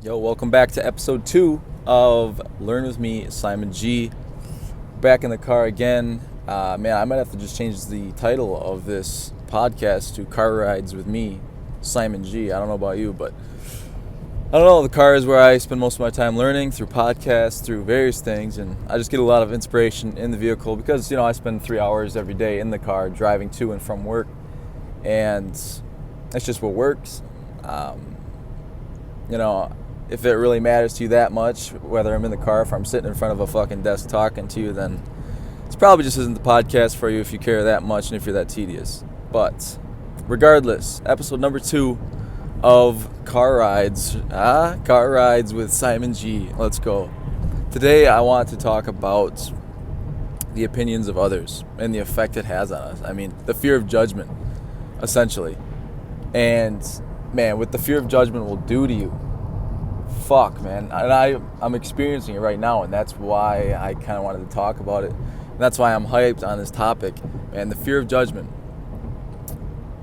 Yo, welcome back to episode 2 of Learn With Me, Simon G. Back in the car again. Man, I might have to just change the title of this podcast to Car Rides With Me, Simon G. I don't know about you, but I don't know. The car is where I spend most of my time learning through podcasts, through various things, and I just get a lot of inspiration in the vehicle because, I spend 3 hours every day in the car driving to and from work, and that's just what works. If it really matters to you that much, whether I'm in the car, if I'm sitting in front of a fucking desk talking to you, then it's probably just isn't the podcast for you if you care that much and if you're that tedious. But regardless, episode number 2 of Car Rides with Simon G. Let's go. Today I want to talk about the opinions of others and the effect it has on us. I mean, the fear of judgment, essentially. And man, what the fear of judgment will do to you. Fuck, man. And I'm experiencing it right now, and that's why I kind of wanted to talk about it. And that's why I'm hyped on this topic. Man, the fear of judgment.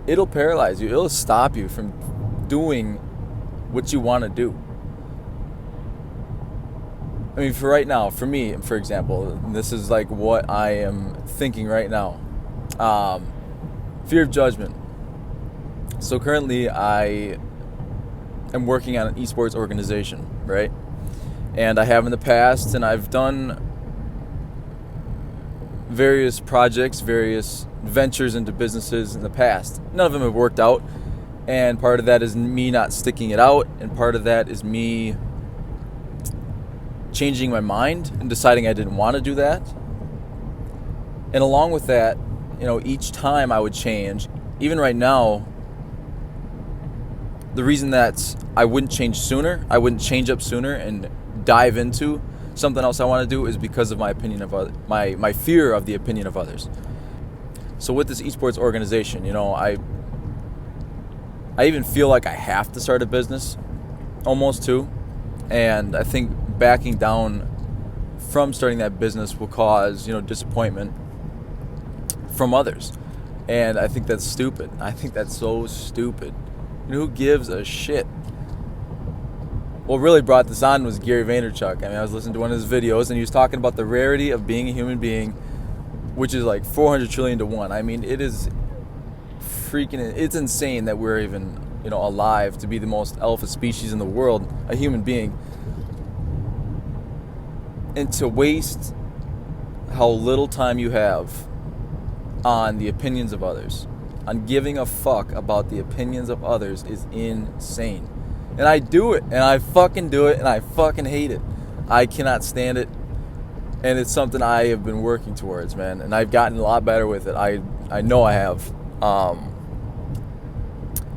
It'll paralyze you. It'll stop you from doing what you want to do. I mean, for right now, for me, for example, this is like what I am thinking right now. Fear of judgment. So currently I am working on an esports organization, right? And I have in the past, and I've done various projects, various ventures into businesses in the past. None of them have worked out, and part of that is me not sticking it out, and part of that is me changing my mind and deciding I didn't want to do that. And along with that, each time I would change, even right now, the reason that I wouldn't change sooner, I wouldn't change up sooner and dive into something else I want to do is because of my opinion of my fear of the opinion of others. So with this esports organization, I even feel like I have to start a business, almost too. And I think backing down from starting that business will cause, disappointment from others. And I think that's stupid. I think that's so stupid. Who gives a shit? What really brought this on was Gary Vaynerchuk. I was listening to one of his videos, and he was talking about the rarity of being a human being, which is like 400 trillion to 1. I mean, it is it's insane that we're even, alive to be the most alpha species in the world, a human being. And to waste how little time you have on the opinions of others, on giving a fuck about the opinions of others is insane. And I do it, and I fucking do it, and I fucking hate it. I cannot stand it, and it's something I have been working towards, man, and I've gotten a lot better with it. I know I have.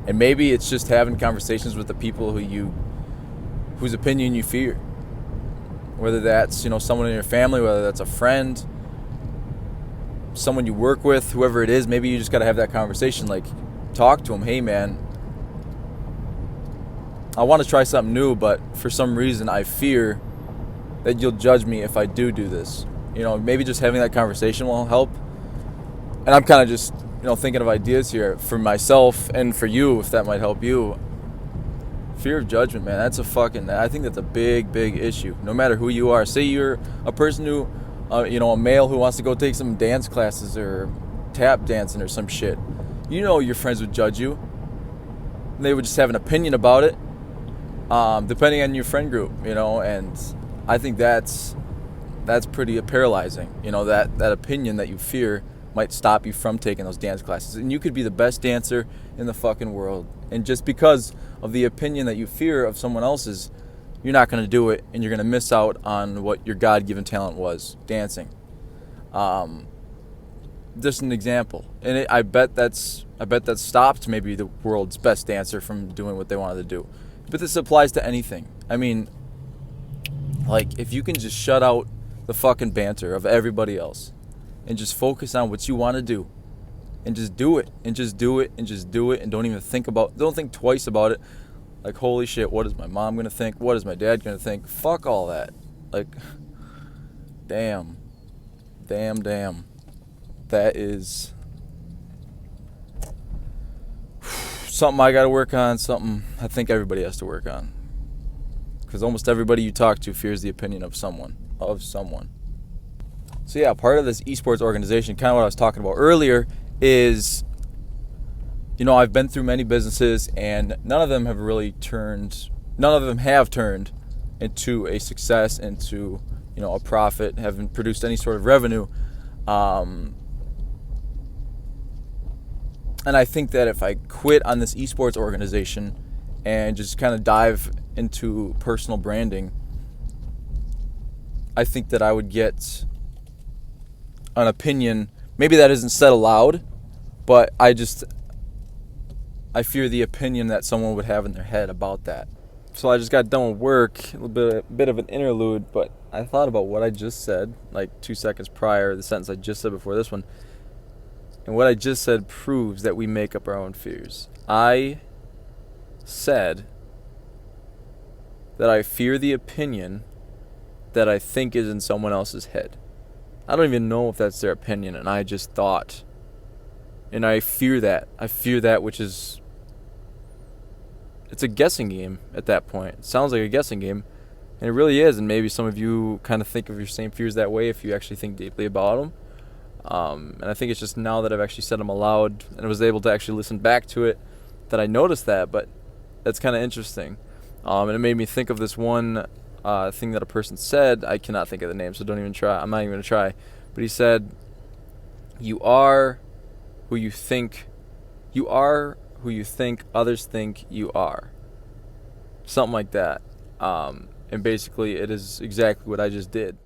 And maybe it's just having conversations with the people whose opinion you fear. Whether that's, someone in your family, whether that's a friend, someone you work with, whoever it is, maybe you just got to have that conversation. Like, talk to them. Hey, man, I want to try something new, but for some reason I fear that you'll judge me if I do this. Maybe just having that conversation will help. And I'm kind of just, thinking of ideas here for myself and for you, if that might help you. Fear of judgment, man, I think that's a big, big issue. No matter who you are. Say you're a person who, a male who wants to go take some dance classes or tap dancing or some shit. Your friends would judge you. They would just have an opinion about it, depending on your friend group, and I think that's pretty paralyzing. That opinion that you fear might stop you from taking those dance classes. And you could be the best dancer in the fucking world. And just because of the opinion that you fear of someone else's, you're not going to do it, and you're going to miss out on what your God-given talent was, dancing. Just an example. And I bet that stopped maybe the world's best dancer from doing what they wanted to do. But this applies to anything. I mean, like, if you can just shut out the fucking banter of everybody else and just focus on what you want to do and just do it and just do it and just do it and don't think twice about it. Like, holy shit, what is my mom going to think? What is my dad going to think? Fuck all that. Like, damn. That is something I got to work on, something I think everybody has to work on. because almost everybody you talk to fears the opinion of someone. So yeah, part of this esports organization, kind of what I was talking about earlier, is, I've been through many businesses, and none of them have turned into a success, into a profit, haven't produced any sort of revenue. And I think that if I quit on this esports organization and just kind of dive into personal branding, I think that I would get an opinion. Maybe that isn't said aloud, but I fear the opinion that someone would have in their head about that. So I just got done with work, a bit of an interlude, but I thought about what I just said, like 2 seconds prior, the sentence I just said before this one. And what I just said proves that we make up our own fears. I said that I fear the opinion that I think is in someone else's head. I don't even know if that's their opinion, and I just thought. And I fear that. I fear that, which is... It's a guessing game at that point. It sounds like a guessing game, and it really is. And maybe some of you kind of think of your same fears that way if you actually think deeply about them. And I think it's just now that I've actually said them aloud and I was able to actually listen back to it that I noticed that. But that's kind of interesting. And it made me think of this one thing that a person said. I cannot think of the name, so don't even try. I'm not even going to try. But he said, "You are who you think. You are who you think others think you are." Something like that. And basically, it is exactly what I just did.